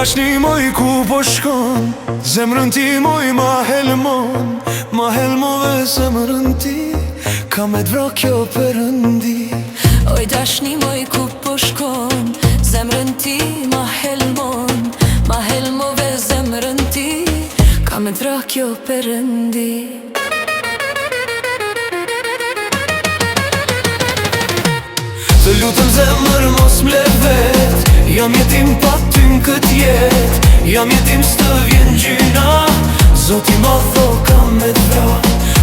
dashni moj ku po shkon, zemrën ti moj ma helmon. Ma helmove zemrën ti, ka me t'vra kjo përëndi. Oj dashni moj ku po shkon, zemrën ti ma helmon. Ma helmove zemrën ti, ka me t'vra kjo përëndi. Të lutëm zemër mos m'le vet, jam jetim pa ty n'kët jet. Jam jetim s'të vjen gjyna, Zoti ma tho ka me t'vra.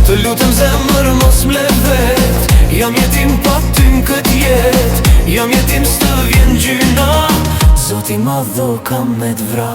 Të lutëm zemër mos m'le vet, jam jetim pa ty n'kët jet. Jam jetim s'të vjen gjyna, Zoti ma tho ka me t'vra.